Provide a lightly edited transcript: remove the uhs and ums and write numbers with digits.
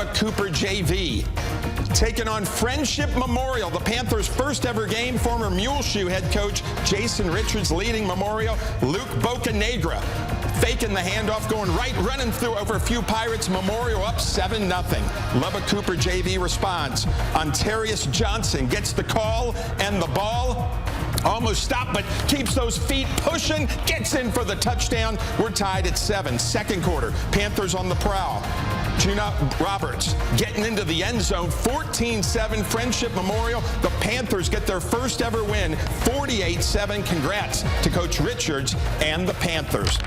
Lubbock-Cooper JV. Taking on Frenship Memorial, the Panthers' first ever game. Former Muleshoe head coach Jason Richards leading Memorial. Luke Bocanegra faking the handoff, going right, running through over a few Pirates. Memorial up 7-0. Lubbock-Cooper JV responds. Ontarius Johnson gets the call and the ball. Almost stopped, but keeps those feet pushing, gets in for the touchdown. We're tied at 7. Second quarter, Panthers on the prowl. Gina Roberts getting into the end zone, 14-7, Frenship Memorial. The Panthers get their first ever win, 48-7. Congrats to Coach Richards and the Panthers.